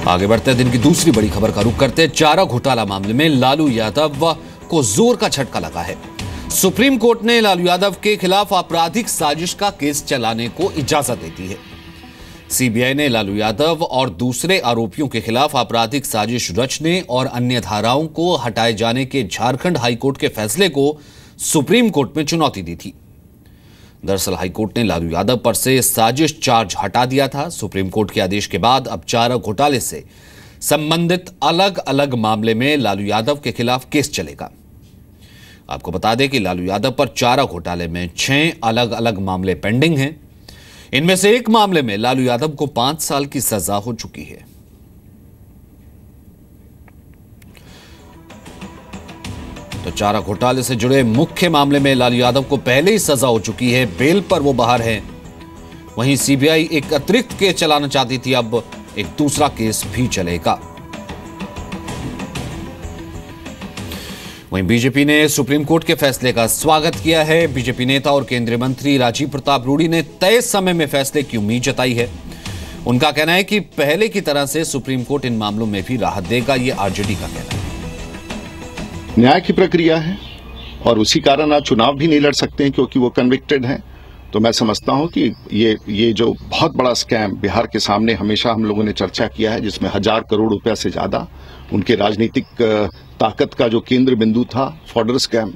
आगे बढ़ते दिन की दूसरी बड़ी खबर का रुख करते चारा घोटाला मामले में लालू यादव को जोर का झटका लगा है। सुप्रीम कोर्ट ने लालू यादव के खिलाफ आपराधिक साजिश का केस चलाने को इजाजत दे दी है। सीबीआई ने लालू यादव और दूसरे आरोपियों के खिलाफ आपराधिक साजिश रचने और अन्य धाराओं को हटाए जाने के झारखंड हाईकोर्ट के फैसले को सुप्रीम कोर्ट में चुनौती दी थी। दरअसल हाईकोर्ट ने लालू यादव पर से साजिश चार्ज हटा दिया था। सुप्रीम कोर्ट के आदेश के बाद अब चारा घोटाले से संबंधित अलग अलग मामले में लालू यादव के खिलाफ केस चलेगा। आपको बता दें कि लालू यादव पर चारा घोटाले में 6 अलग अलग मामले पेंडिंग हैं। इनमें से एक मामले में लालू यादव को 5 साल की सजा हो चुकी है। तो चारा घोटाले से जुड़े मुख्य मामले में लालू यादव को पहले ही सजा हो चुकी है, बेल पर वो बाहर है। वहीं सीबीआई एक अतिरिक्त केस चलाना चाहती थी, अब एक दूसरा केस भी चलेगा। वहीं बीजेपी ने सुप्रीम कोर्ट के फैसले का स्वागत किया है। बीजेपी नेता और केंद्रीय मंत्री राजीव प्रताप रूडी ने तय समय में फैसले की उम्मीद जताई है। उनका कहना है कि पहले की तरह से सुप्रीम कोर्ट इन मामलों में भी राहत देगा। ये आरजेडी का कहना है। न्याय की प्रक्रिया है और उसी कारण आप चुनाव भी नहीं लड़ सकते हैं क्योंकि वो कन्विक्टेड हैं। तो मैं समझता हूं कि ये जो बहुत बड़ा स्कैम बिहार के सामने हमेशा हम लोगों ने चर्चा किया है, जिसमें 1000 करोड़ रुपया से ज्यादा उनके राजनीतिक ताकत का जो केंद्र बिंदु था, फॉर्डर स्कैम,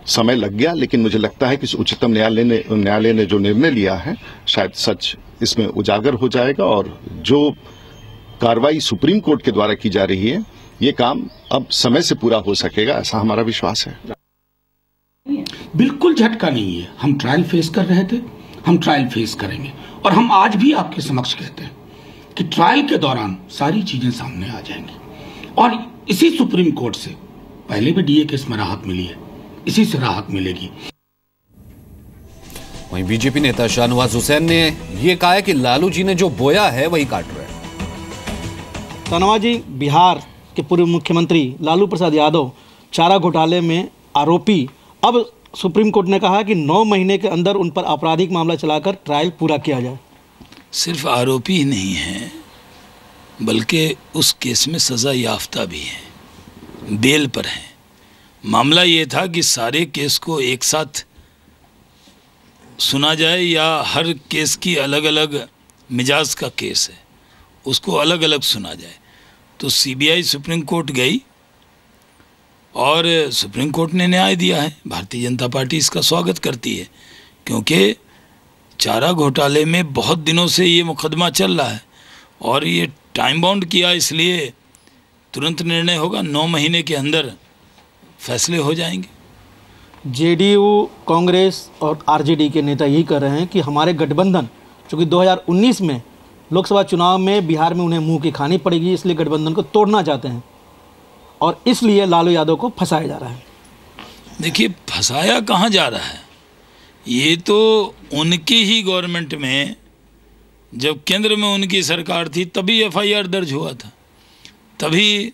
समय लग गया। लेकिन मुझे लगता है कि उच्चतम न्यायालय ने जो निर्णय लिया है शायद सच इसमें उजागर हो जाएगा और जो कार्रवाई सुप्रीम कोर्ट के द्वारा की जा रही है ये काम अब समय से पूरा हो सकेगा, ऐसा हमारा विश्वास है। बिल्कुल झटका नहीं है। हम ट्रायल फेस कर रहे थे, हम ट्रायल फेस करेंगे और हम आज भी आपके समक्ष कहते हैं कि ट्रायल के दौरान सारी चीजें सामने आ जाएंगी और इसी सुप्रीम कोर्ट से पहले भी डीए केस में राहत मिली है, इसी से राहत मिलेगी। वहीं बीजेपी नेता शाहनवाज हुसैन ने यह कहा है कि लालू जी ने जो बोया है वही काट रहे हैं। शाहनवाज जी बिहार के पूर्व मुख्यमंत्री लालू प्रसाद यादव चारा घोटाले में आरोपी। अब सुप्रीम कोर्ट ने कहा कि 9 महीने के अंदर उन पर आपराधिक मामला चलाकर ट्रायल पूरा किया जाए। सिर्फ आरोपी ही नहीं है बल्कि उस केस में सजा याफ्ता भी है, बेल पर है। मामला ये था कि सारे केस को एक साथ सुना जाए या हर केस की अलग अलग मिजाज का केस है, उसको अलग अलग सुना जाए। तो सीबीआई सुप्रीम कोर्ट गई और सुप्रीम कोर्ट ने न्याय दिया है। भारतीय जनता पार्टी इसका स्वागत करती है क्योंकि चारा घोटाले में बहुत दिनों से ये मुकदमा चल रहा है और ये टाइम बाउंड किया, इसलिए तुरंत निर्णय होगा। 9 महीने के अंदर फैसले हो जाएंगे। जेडीयू, कांग्रेस और आरजेडी के नेता यही कह रहे हैं कि हमारे गठबंधन, चूँकि 2019 में लोकसभा चुनाव में बिहार में उन्हें मुंह की खानी पड़ेगी, इसलिए गठबंधन को तोड़ना चाहते हैं और इसलिए लालू यादव को फंसाया जा रहा है। देखिए, फंसाया कहाँ जा रहा है, ये तो उनकी ही गवर्नमेंट में, जब केंद्र में उनकी सरकार थी तभी एफआईआर दर्ज हुआ था, तभी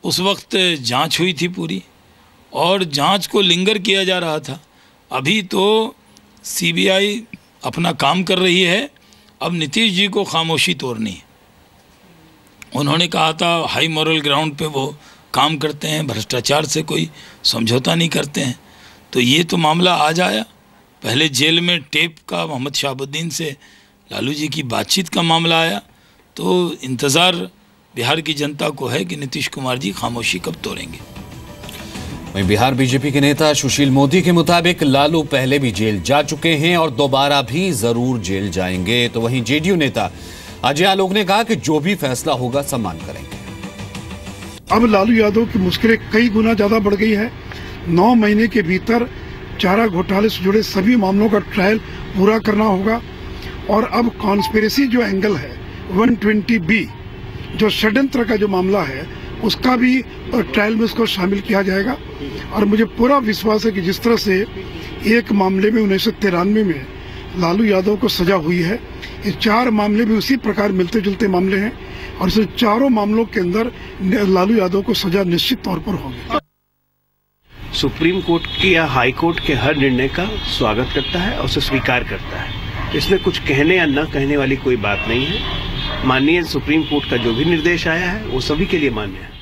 उस वक्त जांच हुई थी पूरी और जांच को लिंगर किया जा रहा था। अभी तो सीबीआई अपना काम कर रही है, अब नीतीश जी को खामोशी तोड़नी है। उन्होंने कहा था हाई मॉरल ग्राउंड पे वो काम करते हैं, भ्रष्टाचार से कोई समझौता नहीं करते हैं। तो ये तो मामला आज आया। पहले जेल में टेप का मोहम्मद शहाबुद्दीन से लालू जी की बातचीत का मामला आया। तो इंतज़ार बिहार की जनता को है कि नीतीश कुमार जी खामोशी कब तोड़ेंगे। वहीं बिहार बीजेपी के नेता सुशील मोदी के मुताबिक लालू पहले भी जेल जा चुके हैं और दोबारा भी जरूर जेल जाएंगे। तो वहीं जेडीयू नेता अजय आलोक ने कहा कि जो भी फैसला होगा सम्मान करेंगे। अब लालू यादव की मुश्किलें कई गुना ज्यादा बढ़ गई है। 9 महीने के भीतर चारा घोटाले से जुड़े सभी मामलों का ट्रायल पूरा करना होगा और अब कॉन्स्पिरेसी जो एंगल है 120B, जो षड्यंत्र का जो मामला है, उसका भी ट्रायल में उसको शामिल किया जाएगा। और मुझे पूरा विश्वास है कि जिस तरह से एक मामले में 1993 में लालू यादव को सजा हुई है, ये 4 मामले भी उसी प्रकार मिलते जुलते मामले हैं और इस चारों मामलों के अंदर लालू यादव को सजा निश्चित तौर पर होगी। सुप्रीम कोर्ट की या हाई कोर्ट के हर निर्णय का स्वागत करता है और उसे स्वीकार करता है। इसमें कुछ कहने या न कहने वाली कोई बात नहीं है। माननीय सुप्रीम कोर्ट का जो भी निर्देश आया है वो सभी के लिए मान्य है।